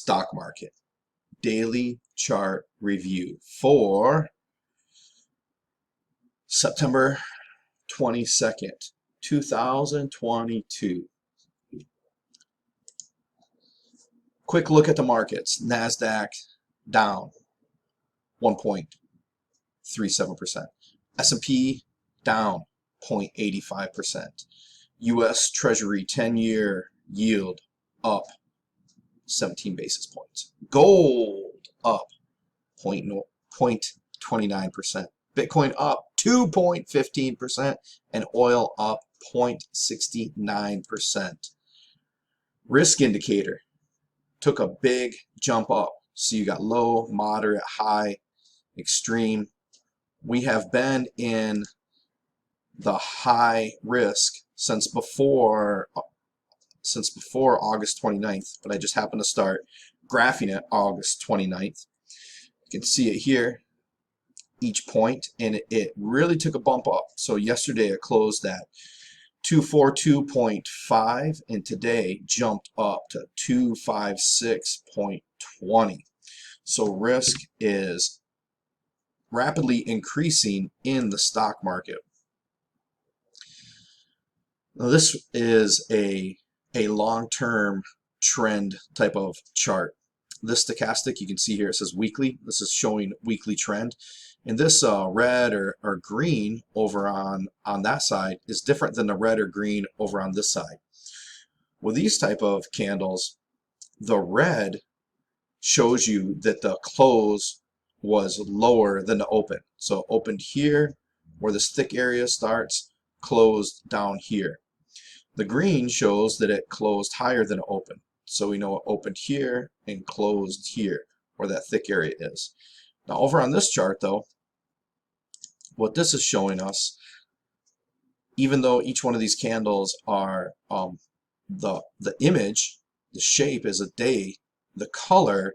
stock market daily chart review for September 22nd, 2022. Quick look at the markets. Nasdaq down 1.37%. S&P down 0.85%. U.S. Treasury 10-year yield up 17 basis points. Gold up 0.29%. Bitcoin up 2.15%. And oil up 0.69%. Risk indicator took a big jump up. So you got low, moderate, high, extreme. We have been in the high risk since before August 29th, but I just happened to start graphing it August 29th. You can see it here, each point, and it really took a bump up. So yesterday it closed at 242.5 and today jumped up to 256.20. So risk is rapidly increasing in the stock market. Now this is a long-term trend type of chart. This stochastic, you can see here, it says weekly. This is showing weekly trend. And this red or green over on that side is different than the red or green over on this side. With these type of candles, the red shows you that the close was lower than the open. So it opened here where this thick area starts, closed down here. The green shows that it closed higher than it opened. So we know it opened here and closed here where that thick area is. Now over on this chart though, what this is showing us, even though each one of these candles are the image, the shape is a day, the color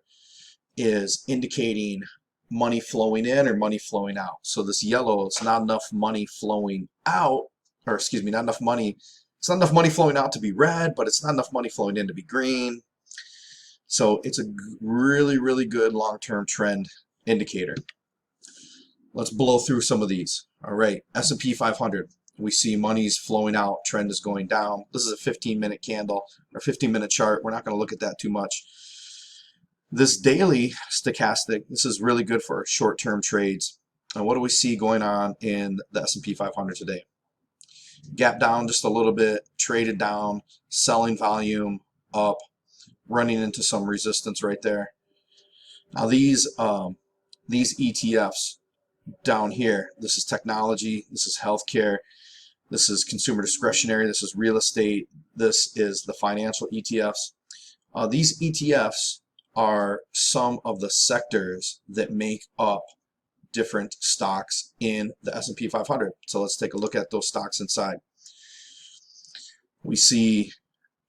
is indicating money flowing in or money flowing out. So this yellow, it's not enough money flowing out, or excuse me, not enough money. It's not enough money flowing out to be red, but it's not enough money flowing in to be green. So it's a really, really good long-term trend indicator. Let's blow through some of these. All right, S&P 500. We see money's flowing out, trend is going down. This is a 15-minute candle or 15-minute chart. We're not going to look at that too much. This daily stochastic, this is really good for short-term trades. And what do we see going on in the S&P 500 today? Gap down just a little bit, traded down, selling volume up, running into some resistance right there. Now these ETFs down here, this is technology, this is healthcare, this is consumer discretionary, this is real estate, this is the financial ETFs. These ETFs are some of the sectors that make up different stocks in the S&P 500. So let's take a look at those stocks inside. We see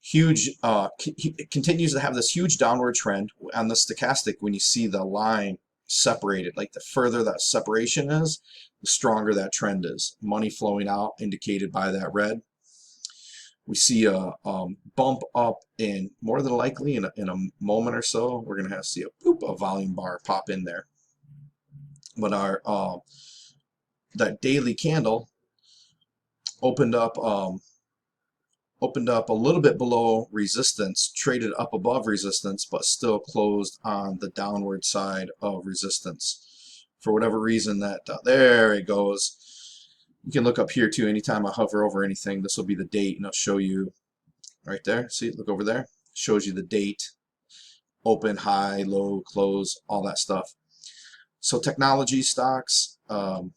huge, it continues to have this huge downward trend on the stochastic. When you see the line separated, like the further that separation is, the stronger that trend is. Money flowing out indicated by that red. We see a bump up in, more than likely in a moment or so, we're going to see a volume bar pop in there. But our that daily candle opened up a little bit below resistance, traded up above resistance, but still closed on the downward side of resistance. For whatever reason, that there it goes. You can look up here too. Anytime I hover over anything, this will be the date, and I'll show you right there. See, look over there. Shows you the date, open, high, low, close, all that stuff. So technology stocks on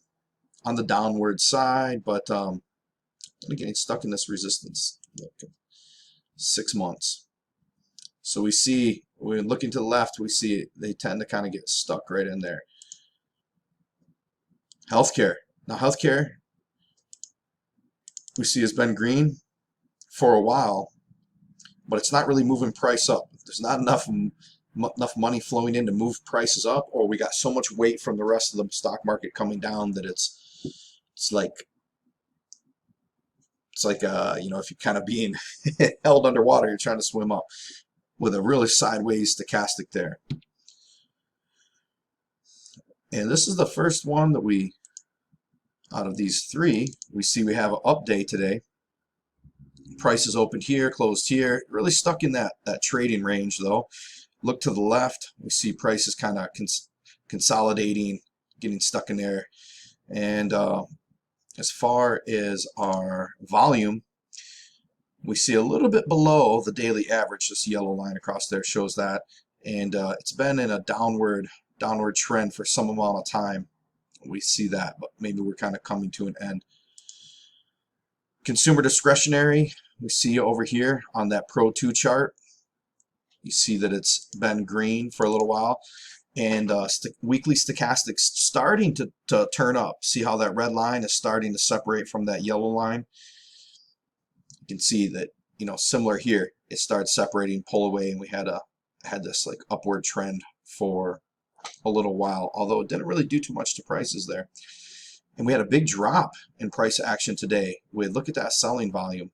the downward side, but getting stuck in this resistance. Look, 6 months. So we see, we're looking to the left, we see they tend to kind of get stuck right in there. Healthcare. Now healthcare, we see has been green for a while, but it's not really moving price up. There's not enough money flowing in to move prices up, or we got so much weight from the rest of the stock market coming down that it's like you know, if you're kind of being held underwater, you're trying to swim up. with a really sideways stochastic there. And this is the first one that we, out of these three, we see we have an up day today. Prices opened here, closed here, really stuck in that trading range though. Look to the left, we see prices kind of consolidating, getting stuck in there. And as far as our volume, we see a little bit below the daily average. This yellow line across there shows that, and it's been in a downward trend for some amount of time. We see that, but maybe we're kind of coming to an end. Consumer discretionary, we see over here on that Pro 2 chart. You see that it's been green for a little while, and weekly stochastics starting to turn up. See how that red line is starting to separate from that yellow line? You can see that, you know, similar here, it started separating, pull away, and we had this like upward trend for a little while, although it didn't really do too much to prices there. And we had a big drop in price action today. Look at that selling volume.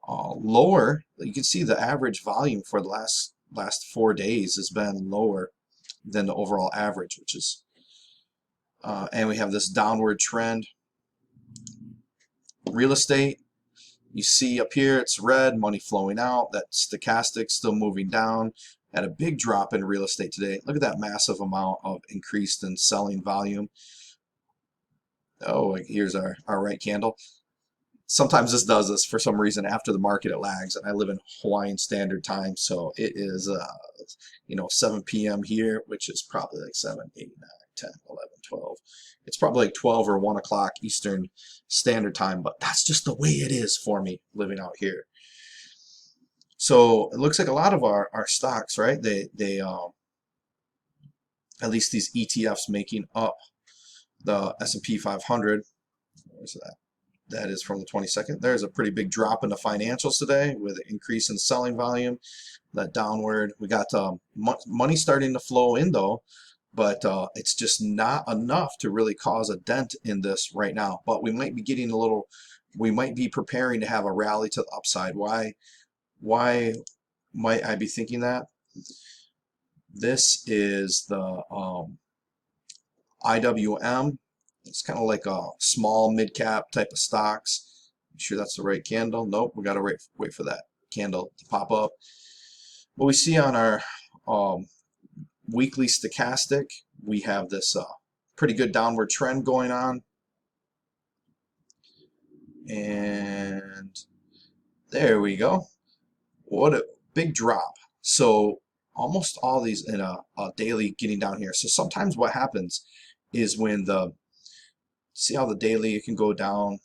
Lower, you can see the average volume for the last 4 days has been lower than the overall average, which is, and we have this downward trend. Real estate, you see up here it's red, money flowing out. That stochastic still moving down. Had a big drop in real estate today. Look at that massive amount of increased in selling volume. Oh, here's our right candle. Sometimes this does this for some reason after the market, it lags, and I live in Hawaiian Standard Time, so it is 7 p.m. here, which is probably like 7, 8, 9, 10, 11, 12. It's probably like 12 or 1 o'clock Eastern Standard Time, but that's just the way it is for me living out here. So it looks like a lot of our stocks, right? They at least these ETFs making up the S&P 500. Where's that? That is from the 22nd. There's a pretty big drop in the financials today with an increase in selling volume. That downward. We got money starting to flow in though, but it's just not enough to really cause a dent in this right now. But we might be getting we might be preparing to have a rally to the upside. Why might I be thinking that? This is the IWM. It's kind of like a small mid-cap type of stocks. Make sure that's the right candle. Nope, we got to wait for that candle to pop up. What we see on our weekly stochastic, we have this pretty good downward trend going on. And there we go. What a big drop. So almost all these in a daily getting down here. So sometimes what happens is when see how the daily, it can go down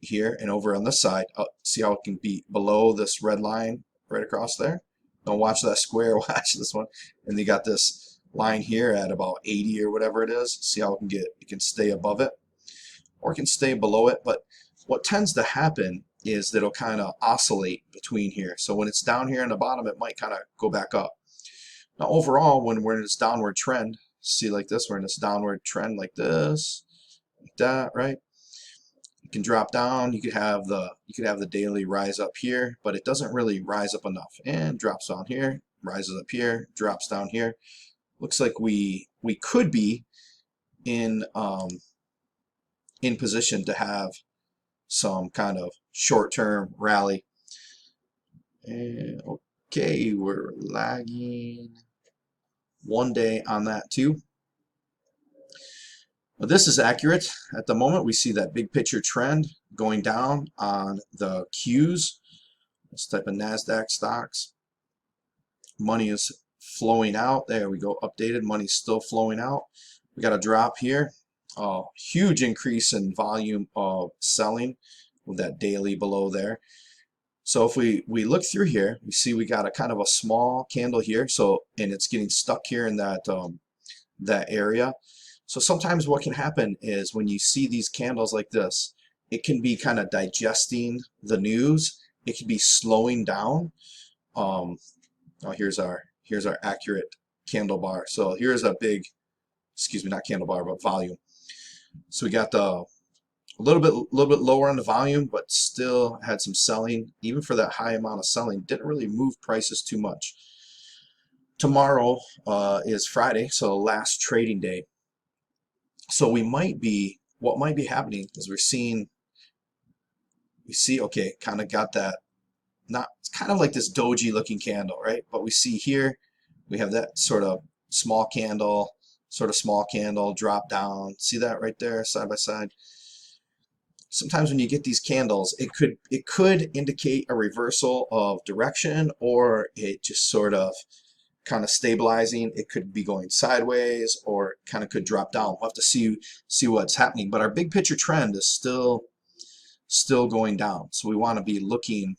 here and over on this side. See how it can be below this red line right across there? Don't watch that square, watch this one. And you got this line here at about 80 or whatever it is. See how it can stay above it or it can stay below it. But what tends to happen is that it'll kind of oscillate between here. So when it's down here in the bottom, it might kind of go back up. Now overall, when we're in this downward trend, see like this, we're in this downward trend like this, like that, right? It can drop down. You could have the daily rise up here, but it doesn't really rise up enough, and drops down here, rises up here, drops down here. Looks like we could be in position to have some kind of short-term rally. And okay, we're lagging 1 day on that too. But this is accurate. At the moment, we see that big picture trend going down on the Qs, this type of Nasdaq stocks. Money is flowing out. There we go, updated. Money's still flowing out. We got a drop here. Huge increase in volume of selling with that daily below there. So if we look through here, we see we got a kind of a small candle here. So, and it's getting stuck here in that area. So sometimes what can happen is when you see these candles like this, it can be kind of digesting the news. It can be slowing down. Oh, here's our accurate candle bar. So here's a big, excuse me, not candle bar, but volume. So we got the A little bit lower on the volume, but still had some selling. Even for that high amount of selling, didn't really move prices too much. Tomorrow is Friday, so last trading day. So what might be happening is we see, okay, kind of got that, not, it's kind of like this doji looking candle, right? But we see here, we have that sort of small candle drop down. See that right there, side by side? Sometimes when you get these candles, it could indicate a reversal of direction, or it just sort of kind of stabilizing. It could be going sideways, or kind of could drop down. We'll have to see what's happening. But our big picture trend is still going down. So we want to be looking.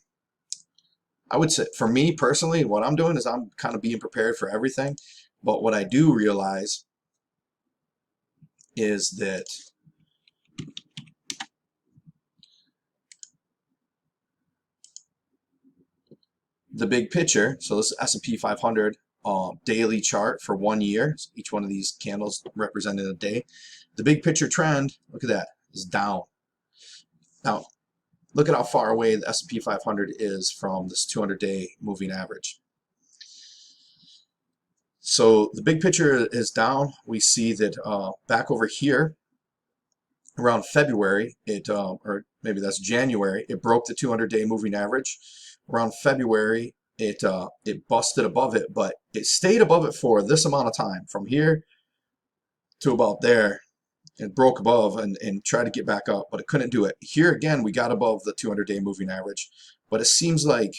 I would say, for me personally, what I'm doing is I'm kind of being prepared for everything. But what I do realize is that the big picture, so this is S&P 500 daily chart for 1 year. So each one of these candles represented a day. The big picture trend, look at that, is down. Now, look at how far away the S&P 500 is from this 200-day moving average. So the big picture is down. We see that back over here, around February, or maybe that's January, it broke the 200-day moving average. Around February, it busted above it, but it stayed above it for this amount of time, from here to about there. It broke above and tried to get back up, but it couldn't do it. Here again, we got above the 200-day moving average, but it seems like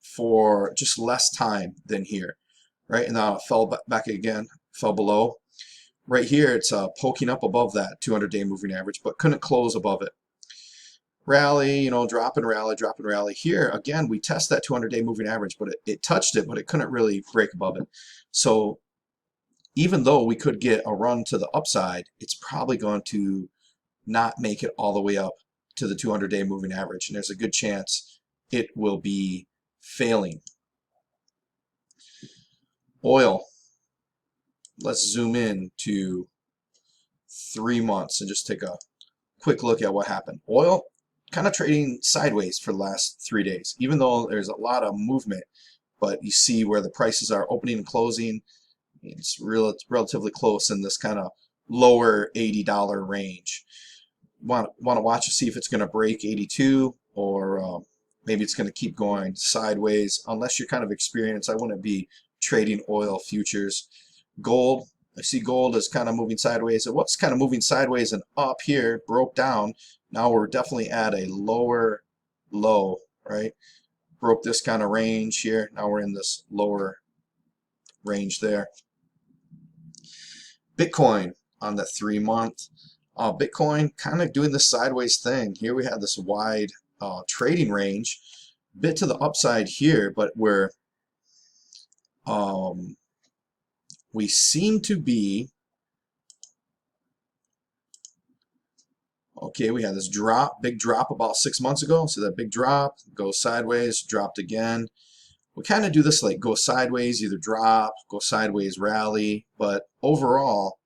for just less time than here, right? And now it fell back again, fell below. Right here, it's poking up above that 200-day moving average, but couldn't close above it. Rally, you know, drop and rally, drop and rally. Here, again, we test that 200-day moving average, but it touched it, but it couldn't really break above it. So even though we could get a run to the upside, it's probably going to not make it all the way up to the 200-day moving average, and there's a good chance it will be failing. Oil. Let's zoom in to 3 months and just take a quick look at what happened. Oil kind of trading sideways for the last 3 days, even though there's a lot of movement, but you see where the prices are opening and closing. It's relatively close in this kind of lower $80 range. Want to watch to see if it's going to break 82, or maybe it's going to keep going sideways. Unless you're kind of experienced, I wouldn't be trading oil futures. Gold, I see gold is kind of moving sideways. It was kind of moving sideways and up here, broke down. Now we're definitely at a lower low, right? Broke this kind of range here. Now we're in this lower range there. Bitcoin on the 3 month. Bitcoin kind of doing this sideways thing. Here we have this wide trading range, bit to the upside here, but we're we seem to be, okay, we had this drop, big drop about 6 months ago. So that big drop, goes sideways, dropped again. We kind of do this like go sideways, either drop, go sideways, rally. But overall,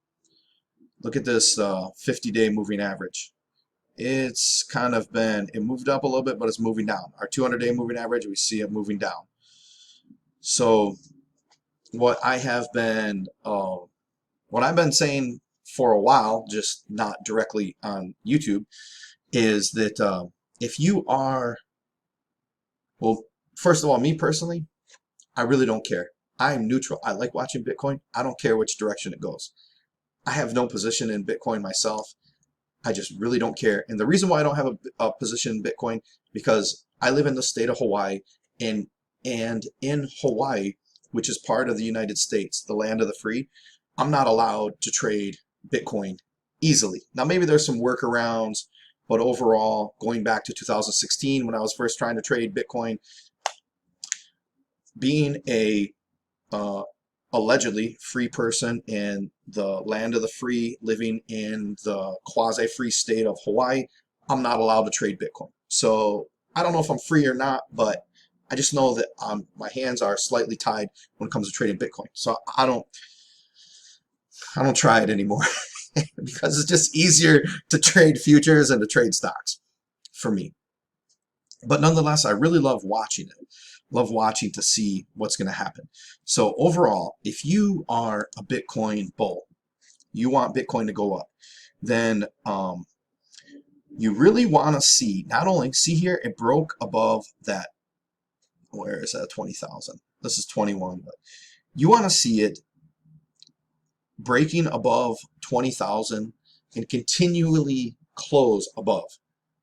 look at this 50-day moving average. It's kind of been, it moved up a little bit, but it's moving down. Our 200-day moving average, we see it moving down. So what I've been saying for a while, just not directly on YouTube, is that if you are, well, first of all, me personally, I really don't care. I'm neutral. I like watching Bitcoin. I don't care which direction it goes. I have no position in Bitcoin myself. I just really don't care. And the reason why I don't have a position in Bitcoin, because I live in the state of Hawaii, and in Hawaii, which is part of the United States, the land of the free, I'm not allowed to trade Bitcoin easily. Now, maybe there's some workarounds, but overall, going back to 2016, when I was first trying to trade Bitcoin, being a allegedly free person in the land of the free, living in the quasi-free state of Hawaii, I'm not allowed to trade Bitcoin. So I don't know if I'm free or not, but I just know that my hands are slightly tied when it comes to trading Bitcoin. So I don't try it anymore. because it's just easier to trade futures and to trade stocks for me. But nonetheless, I really love watching it. Love watching to see what's going to happen. So overall, if you are a Bitcoin bull, you want Bitcoin to go up, then you really want to see, not only, see here, it broke above that, where is that, 20,000? This is 21, but you want to see it breaking above 20,000 and continually close above.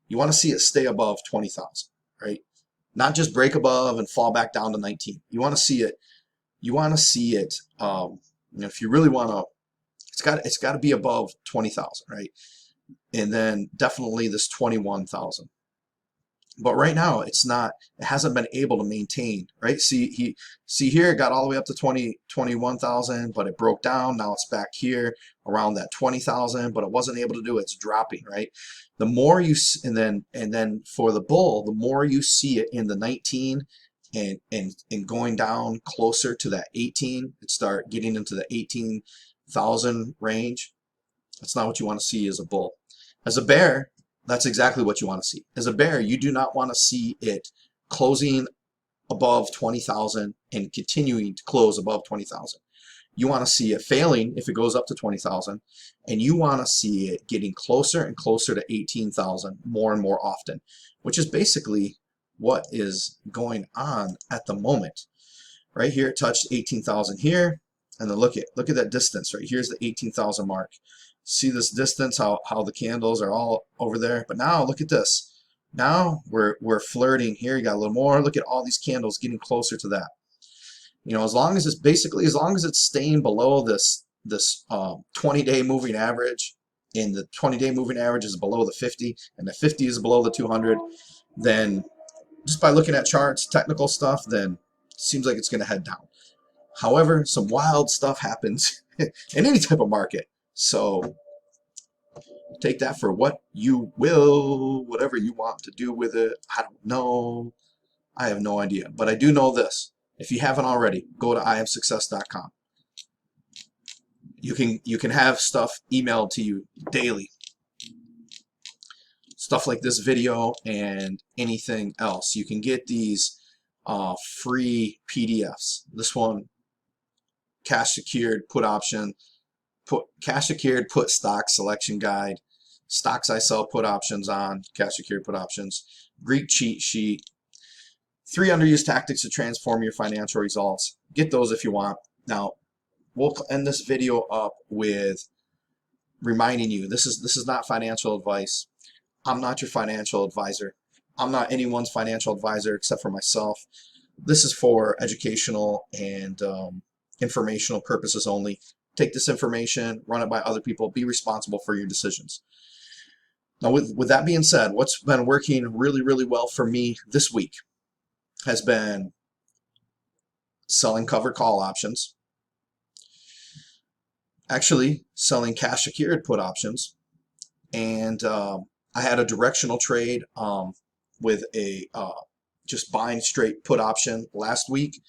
You want to see it stay above 20,000, right? Not just break above and fall back down to 19. You want to see it. You want to see it. If you really want to, it's got to be above 20,000, right? And then definitely this 21,000. But right now it's not. It hasn't been able to maintain, right? See here, it got all the way up to 21,000, but it broke down. Now it's back here around that 20,000, but it wasn't able to do it. It's dropping, right? The more you, and then for the bull, the more you see it in the 19 and going down closer to that 18, it start getting into the 18,000 range. That's not what you want to see as a bull. As a bear, that's exactly what you want to see. As a bear, you do not want to see it closing above 20,000 and continuing to close above 20,000. You want to see it failing if it goes up to 20,000, and you want to see it getting closer and closer to 18,000 more and more often, which is basically what is going on at the moment. Right here, it touched 18,000 here, and then look at that distance. Right here's the 18,000 mark. See this distance, how the candles are all over there. But now look at this. Now we're flirting here. You got a little more. Look at all these candles getting closer to that. You know, as long as it's staying below this 20-day moving average, and the 20-day moving average is below the 50, and the 50 is below the 200, then just by looking at charts, technical stuff, then it seems like it's going to head down. However, some wild stuff happens in any type of market. So take that for what you will, whatever you want to do with it. I don't know. I have no idea. But I do know this. If you haven't already, go to imsuccess.com. You can have stuff emailed to you daily. Stuff like this video and anything else. You can get these free PDFs. This one, cash secured put option. Cash secured put stock selection guide, stocks I sell put options on, cash secured put options, Greek cheat sheet, 3 underused tactics to transform your financial results. Get those if you want. Now, we'll end this video up with reminding you, this is not financial advice. I'm not your financial advisor. I'm not anyone's financial advisor except for myself. This is for educational and informational purposes only. Take this information, run it by other people, be responsible for your decisions. Now, with that being said, what's been working really, really well for me this week has been selling covered call options, actually selling cash secured put options, and I had a directional trade with a just buying straight put option last week.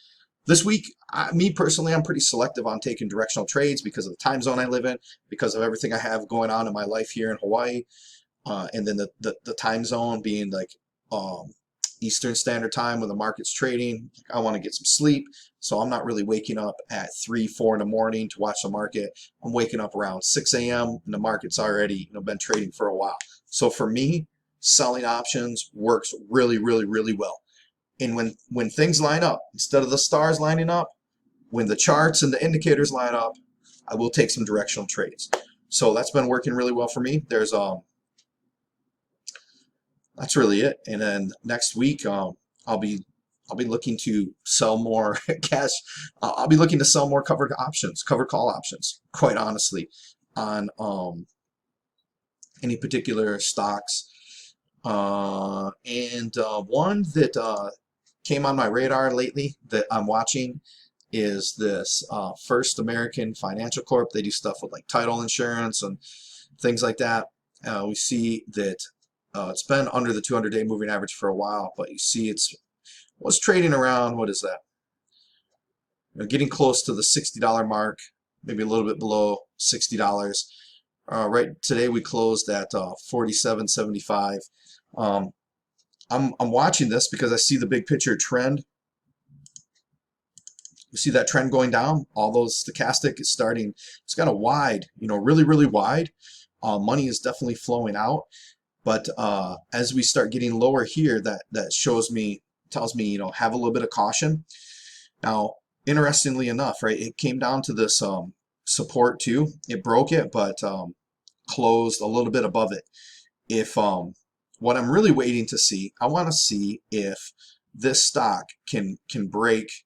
This week, me personally, I'm pretty selective on taking directional trades because of the time zone I live in, because of everything I have going on in my life here in Hawaii, and then the time zone being like Eastern Standard Time when the market's trading. I want to get some sleep, so I'm not really waking up at 3, 4 in the morning to watch the market. I'm waking up around 6 a.m. and the market's already been trading for a while. So for me, selling options works really, really, really well. And when things line up, instead of the stars lining up, when the charts and the indicators line up, I will take some directional trades. So that's been working really well for me. There's that's really it. And then next week, I'll be looking to sell more cash. I'll be looking to sell more covered call options. Quite honestly, on any particular stocks. And one that came on my radar lately that I'm watching is this First American Financial Corp. They do stuff with like title insurance and things like that. We see that it's been under the 200-day moving average for a while, but you see it was trading around, what is that? Getting close to the $60 mark, maybe a little bit below $60. Right today we closed at 47.75. I'm watching this because I see the big picture trend. You see that trend going down? All those stochastic is starting. It's got a wide, really, really wide. Money is definitely flowing out. But as we start getting lower here, that tells me, have a little bit of caution. Now, interestingly enough, right, it came down to this support too. It broke it, but closed a little bit above it. If what I'm really waiting to see, I want to see if this stock can break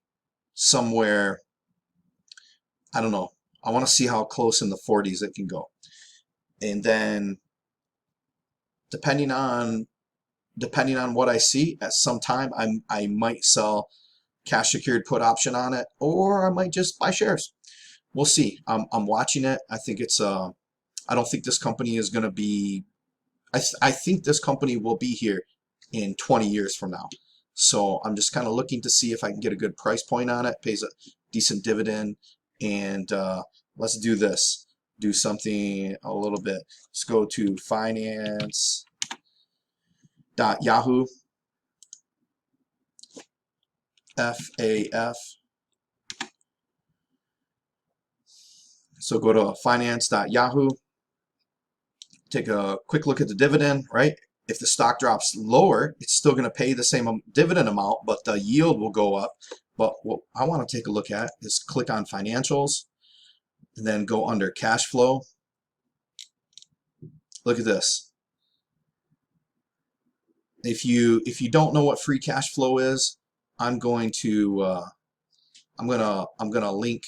somewhere. I don't know. I want to see how close in the 40s it can go, and then depending on what I see at some time, I might sell cash secured put option on it, or I might just buy shares. We'll see. I'm watching it. I think it's I don't think this company is going to be. I think this company will be here in 20 years from now. So I'm just kind of looking to see if I can get a good price point on it. Pays a decent dividend, and let's do this. Do something a little bit. Let's go to finance.yahoo. FAF. So go to finance.yahoo. Take a quick look at the dividend, right? If the stock drops lower, it's still going to pay the same dividend amount, but the yield will go up. But what I want to take a look at is click on financials and then go under cash flow. Look at this. If you don't know what free cash flow is, I'm going to link,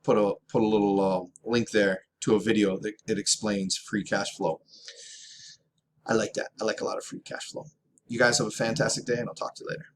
put a little link there to a video that it explains free cash flow. I like that. I like a lot of free cash flow. You guys have a fantastic day, and I'll talk to you later.